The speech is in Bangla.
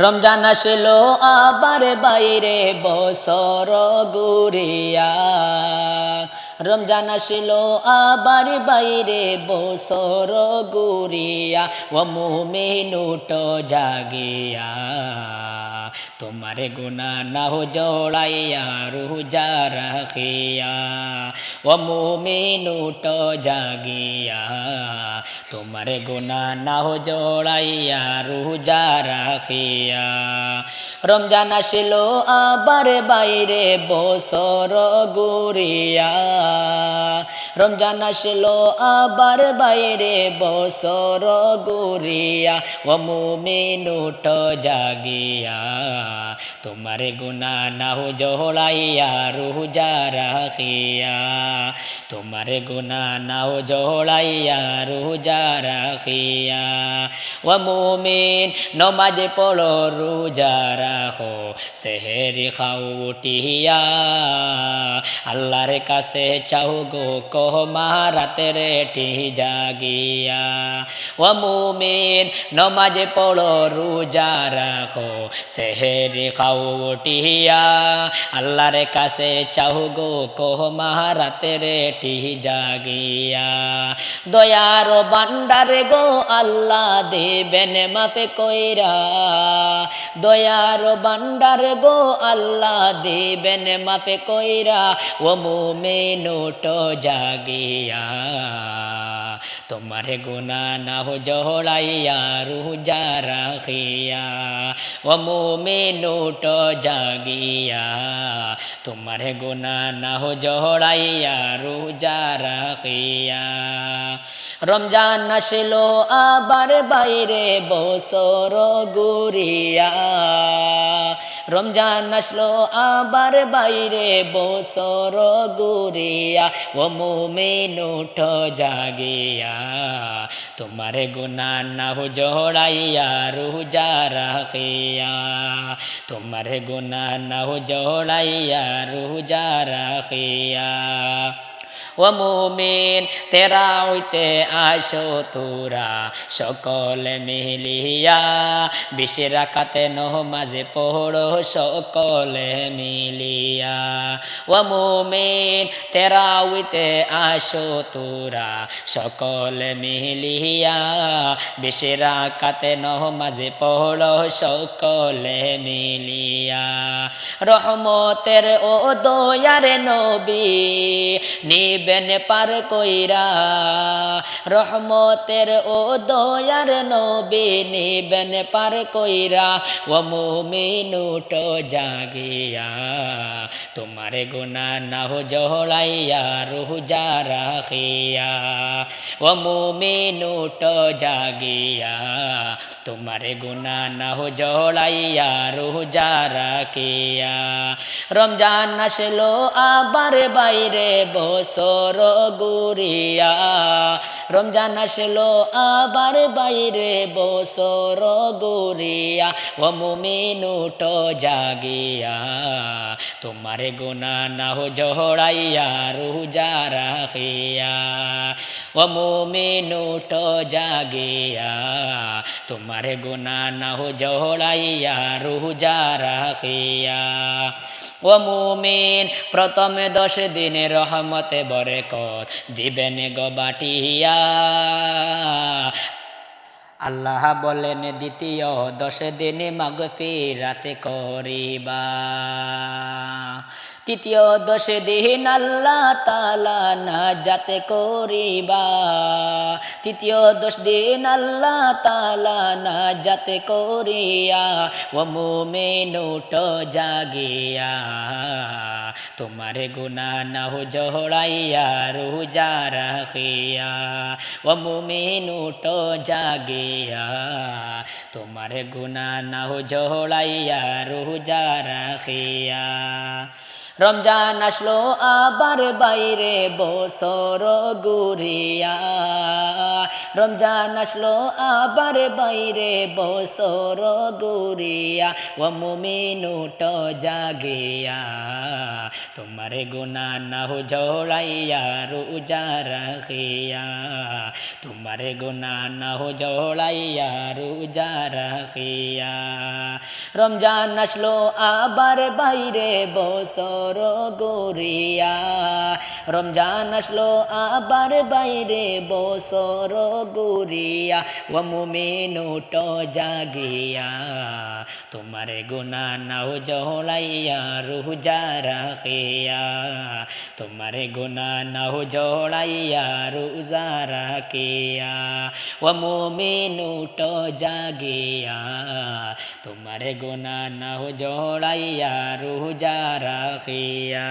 রমজান আসলো আবার বাইরে বছর ঘুরিয়া, রমজান আসলো আবার বাইরে বছর ঘুরিয়া, ও মুমিন উঠো জাগিয়া, তোমার গুনাহ নাহ জড়াইয়া রোজা রাখিয়া, ও মুমিন উঠো জাগিয়া, তোমার গুনাহ নাহ জড়াইয়া রোজা রাখিয়া। রমজান আসলো আবার বাইরে বছর ঘুরিয়া, রমজান আসলো আবার বাইরে বছর ঘুরিয়া, ও মুমিন উঠো জাগিয়া, তোমার গুনাহ নাহ জড়াইয়া রোজা রাখিয়া, তোমার গুনাহ নাহ জড়াইয়া রোজা রাখিয়া। ও মুমিন নমাজ পড়ো রোজা রাখো, সেহেরি খাও উঠিয়া, আল্লাহর কাছে চাও গো কহমা রাতের টি জাগিয়া। ও মুমিন নমাজ পড়ো রোজা রাখো, সেহেরি খাও উঠিয়া, আল্লাহর কাছে চাও গো কহমা রাতের টি জাগিয়া। দয়ার বান্দার গো আল্লাহ দেবেন মাফে কইরা, দয়ার বান্দার গো আল্লাহ দেবেন মাফে কইরা, ও মুমিন উঠো জাগিয়া, তোমার গুনাহ নাহ জড়াইয়া রোজা রাখিয়া, ও মুমিন উঠো জাগিয়া, তোমার গুনাহ নাহ জড়াইয়া রোজা রাখিয়া। রমজান আসলো আবার বাইরে বছর ঘুরিয়া, রমজান আসলো আবার বাইরে বছর ঘুরিয়া, ও মুমিন উঠো জাগিয়া, তোমার গুনাহ নাহ জড়াইয়া রোজা রাখিয়া, তোমার গুনাহ নাহ জড়াইয়া রোজা রাখিয়া। ও মুমিন তেরা হইতে আসো তোরা সকলে মিলিয়া, 20 রাকাতে নমাজে পড়ো সকলে মিলিয়া। ও মুমিন তেরা হইতে আসো তোরা সকলে মিলিয়া, 20 রাকাতে নমাজে পড়ো সকলে মিলিয়া। রহমতের ও দয়ার নবী নিবেন পার কইরা, রহমতের ও দয়ার নবী নিবেন পার কইরা, ও মুমিন উঠো জাগিয়া, তোমার গুনাহ নাহ জড়াইয়া রোজা রাখিয়া, ও মুমিন উঠো জাগিয়া, তোমার গুনাহ নাহ জড়াইয়া রোজা রাখিয়া। রমজান আসলো আবার বাইরে বছর ঘুরিয়া, রমজান আসলো আবার বাইরে বছর ঘুরিয়া, ও মুমিন উঠো জাগিয়া, তোমার গুনাহ নাহ জড়াইয়া রোজা রাখিয়া, ও মুমিন উঠো জাগিয়া, তোমার গুনাহ নাহ জড়াইয়া রোজা রাখিয়া। ও মুমিন প্রথম 10 দিনে রহমতে বরকত দিবেন গো বাটিয়া, আল্লাহ বলেন দ্বিতীয় 10 দিনে মাগফিরাত করিবা, তৃতীয় 10 দিন আল্লাহ তাআলা নাজাত করিবা, তৃতীয় 10 দিন আল্লাহ তাআলা নাজাত করিয়া, ও মুমিন উঠো জাগিয়া, তোমার গুনাহ নাহ জড়াইয়া রোজা রাখিয়া, ও মুমিন উঠো জাগিয়া, তোমার গুনাহ নাহ জড়াইয়া রোজা রাখিয়া। রমজান আসলো আবার বাইরে বছর ঘুরিয়া, রমজান আসলো আবার বাইরে বছর ঘুরিয়া, ও মুমিন উঠো জাগিয়া, তোমার গুনাহ নাহ জড়াইয়া রোজা রাখিয়া, তোমার গুনাহ নাহ জড়াইয়া রোজা রাখিয়া। রমজান আসলো আবার বাইরে বছর গড়িয়া, রমজান আসলো আবার বাইরে বছর গড়িয়া, ও মুমিন উঠো জাগিয়া, তোমার গুনাহ নাও জড়াইয়া রোজা রাখিয়া, তোমার গুনাহ নাও জড়াইয়া রোজা রাখিয়া, ও মুমিন উঠো জাগিয়া, তোমার গুনাহ নাও জড়াইয়া রোজা রাখিয়া।